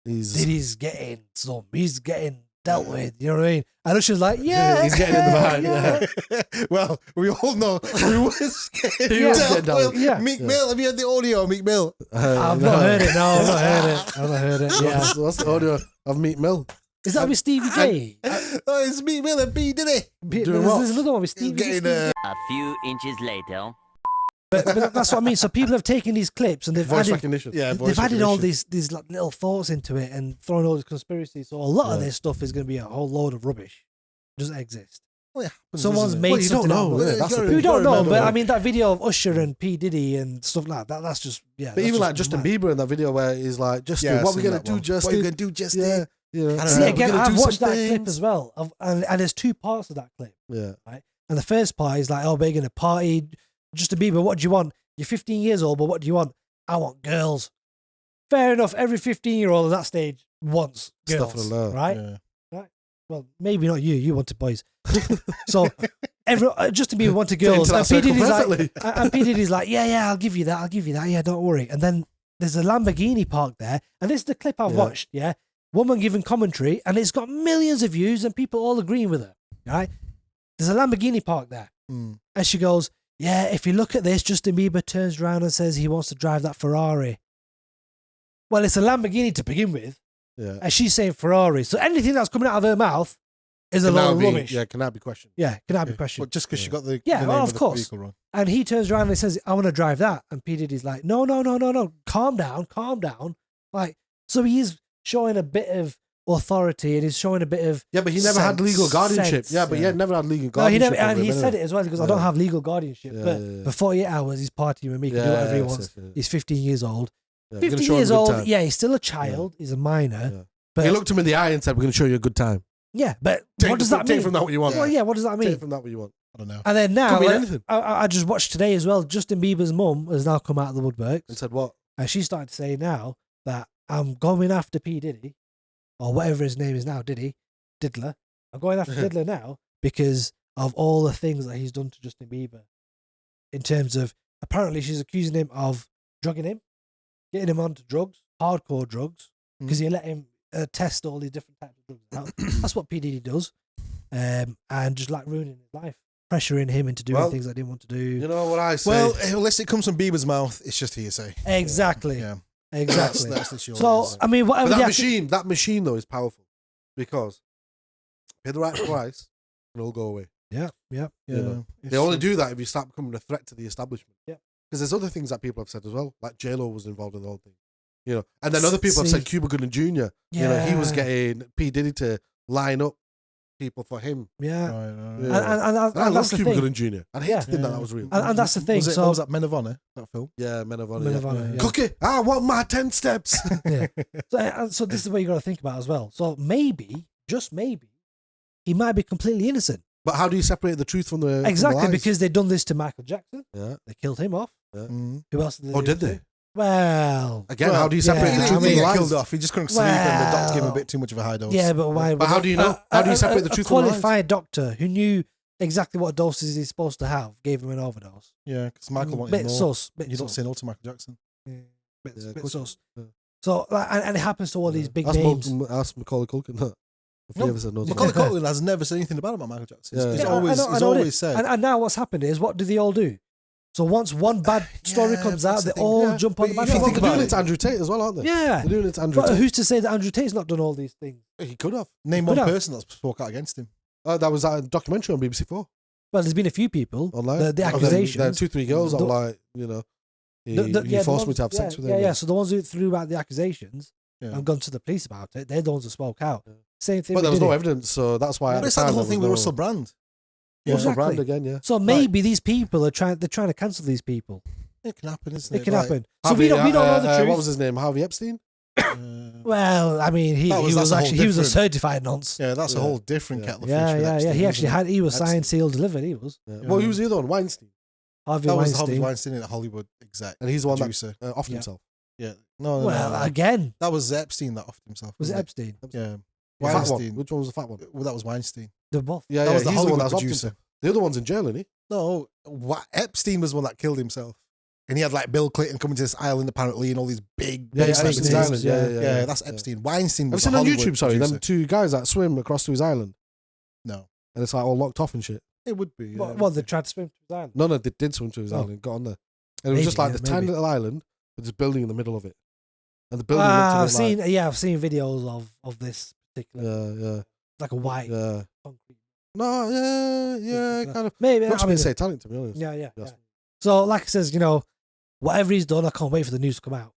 Diddy's getting some. He's getting dealt with. You know what I mean? And Usher's like, yeah, he's getting in the van. Yeah. Well, we all know he was getting dealt with. Yeah. Meek Mill. Have you heard the audio of Meek Mill? I've not heard it. No, I've not heard it. I've not heard it. Yeah. What's the audio of Meek Mill? Is that with Stevie J? Oh, it's Meek Mill and P Diddy. There's another one with Stevie J. A few inches later. But that's what I mean. So people have taken these clips and they've Voice added, recognition. Yeah, they've added all these like, little thoughts into it and thrown all this conspiracy. So a lot of this stuff is going to be a whole load of rubbish. It doesn't exist. Well, yeah, Someone's made well, you don't something know. out of it. That's the We thing. don't know, but I mean that video of Usher and P Diddy and stuff like that. That's just But even like Justin Bieber in that video where he's like, Justin, what are we gonna do, Justin? What are you gonna do, Justin? Yeah. Yeah. See, again, I've watched that clip as well, and there's two parts of that clip. Yeah. Right. And the first part is like, oh, we're gonna party. Justin Bieber, what do you want? You're 15 years old, but what do you want? I want girls. Fair enough. Every 15-year-old at that stage wants girls, Stuff love, right? Yeah. Right. Well, maybe not you. You wanted boys. So Justin Bieber wanted girls, and P Diddy's like, yeah, I'll give you that. Yeah, don't worry. And then there's a Lamborghini parked there, and this is the clip I've watched. Yeah, woman giving commentary, and it's got millions of views, and people all agreeing with her. Right? There's a Lamborghini parked there, and she goes, yeah, if you look at this, Justin Bieber turns around and says he wants to drive that Ferrari. Well, it's a Lamborghini to begin with, and she's saying Ferrari. So anything that's coming out of her mouth is a lot of rubbish. Yeah, can that be questioned? Yeah, can that be questioned? But just because she got the name of course. the vehicle wrong. And he turns around and he says, I want to drive that. And P. Diddy's like, no, calm down. Like, so he is showing a bit of authority and he's showing a bit of but he never had legal guardianship. Sense. He had never had legal guardianship. And he said it as well because I don't have legal guardianship. But for 48 hours, he's partying with me, can do whatever he wants. He's 15 years old. 15 years old, he's still a child. He's a minor. Yeah. But he looked him in the eye and said, we're going to show you a good time. Yeah, but what does that mean? Take from that what you want. Well, yeah, what does that mean? Take from that what you want. I don't know. And then now, Could mean anything. I just watched today as well, Justin Bieber's mum has now come out of the woodworks. And said what? And she started to say now that I'm going after P. Diddy, or whatever his name is now, Diddler. I'm going after Diddler now because of all the things that he's done to Justin Bieber. In terms of, apparently she's accusing him of drugging him, getting him onto drugs, hardcore drugs, because he let him test all these different types of drugs out. That's what P. Diddy does. And just like ruining his life, pressuring him into doing things I didn't want to do. You know what I say? Well, unless it comes from Bieber's mouth, it's just hearsay. Exactly. Yeah. Exactly. That's the short So, answer. I mean, whatever. But that machine though is powerful because pay the right price and it'll go away. Yeah. You know? They only do that if you start becoming a threat to the establishment. Yeah. Because there's other things that people have said as well, like J-Lo was involved in the whole thing. You know, and then other people have said Cuba Gooding Jr. You know, he was getting P. Diddy to line up people for him. Yeah. Right. And I love that's the Cuba thing. Gooding Jr. And I hate to think that was real. And that's the thing. What was that Men of Honor, that film? Yeah, Men of Honor. Men of Honor, yeah. Cookie, I want my 10 steps. Yeah. So this is what you got to think about as well. So maybe, just maybe, he might be completely innocent. But how do you separate the truth from the Exactly, from the lies? because they've done this to Michael Jackson. Yeah. They killed him off. Yeah. Who else did they? Oh, did they? Well, Again, how do you separate yeah, the He truth didn't from the get lies? killed off. He just couldn't sleep, and the doctor gave him a bit too much of a high dose. yeah, but why? But how do you know? How do you separate the truth a from the lies? qualified doctor who knew exactly what doses he's supposed to have gave him an overdose. Yeah, because Michael wanted Bit more. sus. You don't say no to Michael Jackson. Bit sus. So, and it happens to all these big Ask names. Ask Macaulay Culkin that. If he ever said no to Macaulay that. Culkin has never said anything about Michael Jackson. Yeah. He's Yeah, always, I know always it. said. And now what's happened is, what do they all do? So once one bad story comes out, that's they the thing. all Yeah, jump on but the bad if you one. think They're about doing it. it to Andrew Tate as well, aren't they? Yeah. They're doing it to Andrew But Tate. who's to say that Andrew Tate's not done all these things? He could have. Name Could one have. person that spoke out against him. That was a documentary on BBC 4 Well, there's been a few people. online. The accusations. There are 2-3 girls that were like, you know, he forced me to have sex with him. Yeah. So the ones who threw out the accusations Yeah. and gone to the police about it, they're the ones who spoke out. Yeah. Same thing. But there was with no Diddy. evidence, so that's why. But it's like the whole thing with Russell Brand. Yeah, Russell Exactly. Brand again, yeah. So maybe these people are trying to cancel these people. It can happen, isn't It it? can Like, happen. So Harvey, we don't know the truth. What was his name? Harvey Epstein? Well, I mean, he That's was a whole actually he was a different- certified nonce. Yeah, that's a Yeah. whole different Yeah. kettle of fish. with Yeah. Epstein, He actually isn't it? he was Epstein. signed, sealed, delivered. He was Yeah. Well, he was the other one, Weinstein. Harvey That was Weinstein. Harvey Weinstein, a Hollywood exec. And he's the one producer. that offed Yeah. himself. Yeah. No, Well, no. again, That was Epstein that offed himself. was it wasn't Epstein? Yeah. The fat one. Weinstein. Which one was the fat one? Well, that was Weinstein. They're both. Yeah, That was the he's the one Hollywood that's offed producer. himself. The other one's in jail, isn't he? No, Epstein was the one that killed himself. And he had like Bill Clinton coming to this island apparently, and all these big Epstein's island. Yeah, that's Epstein. Weinstein I've was seen a on Hollywood YouTube, sorry, producer. them two guys that swim across to his island. No, And it's like all locked off and shit. it would be. Yeah. What, they tried to swim to his island? No, they did swim to his Oh. island, got on there. And it was Maybe, just like yeah, this tiny maybe. little island with this building in the middle of it. And the building looked a I've bit seen, like, yeah, I've seen videos of this particular, yeah, like a white yeah. concrete. No, yeah, kind of. Maybe. Looks I a mean, bit satanic, to be honest. yeah, yeah, Yes. yeah. So, like I says, you know, whatever he's done, I can't wait for the news to come out.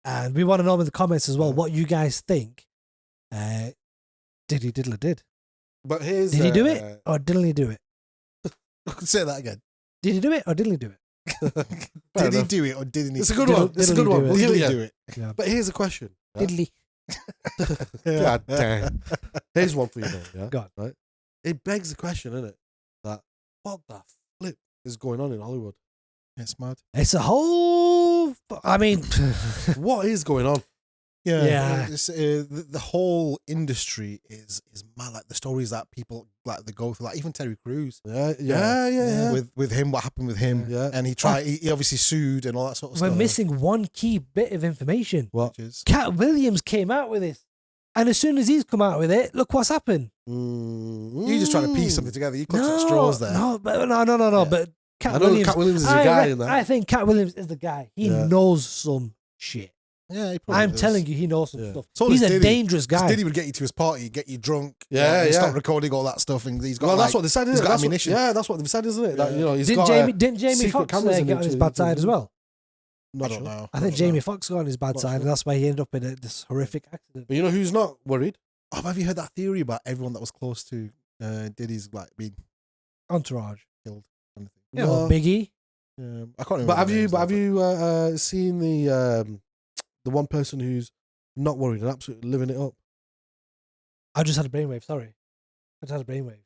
And we want to know in the comments as well what you guys think. Did he diddle did? But here's Did he do it or didn't he do it? Say that again. Did he do it or didn't he do it? Did he do it or didn't he? It's a good Diddle- one. It's a diddle good one. do it. We'll give Did it he you. do it? Yeah. But here's a question. Yeah? Diddly. God damn. Here's one for you, though. Yeah. Go on. Right. It begs the question, innit? That what the flip is going on in Hollywood? It's mad. It's a whole. I mean, What is going on? Yeah. It's, the whole industry is mad. Like the stories that people like they go through, like even Terry Crews. Yeah. With him, what happened with him? Yeah. And he tried. He obviously sued and all that sort of we're stuff. missing one key bit of information. What? Which is Katt Williams came out with this. And as soon as he's come out with it, look what's happened. you just trying to piece something together. You clutching at straws there. No. Yeah. But Katt I know Williams. Katt Williams is a guy in that. I think Katt Williams is the guy. He Yeah. knows some shit. Yeah, he probably I'm does. telling you, he knows some Yeah. stuff. So He's does a Diddy. dangerous 'Cause guy. Diddy would get you to his party, get you drunk, Yeah, and yeah. stop recording all that stuff, and he's got. Well, like, that's what they said, he's isn't it? got That's what- ammunition. Yeah, that's what they've said, isn't it? That, Yeah. you know, he's Didn't got Jamie secret Foxx cameras in get on it his to- bad side as well? I don't know. I think Jamie Foxx got on his bad Not side, sure. and that's why he ended up in this horrific accident. But you know who's not worried? Oh, have you heard that theory about everyone that was close to Diddy's like being Entourage. killed? Kind of thing. Yeah, No. well, Biggie. I can't remember. But have the you? names But now, have you seen the one person who's not worried and absolutely living it up? I just had a brainwave. Sorry, I just had a brainwave.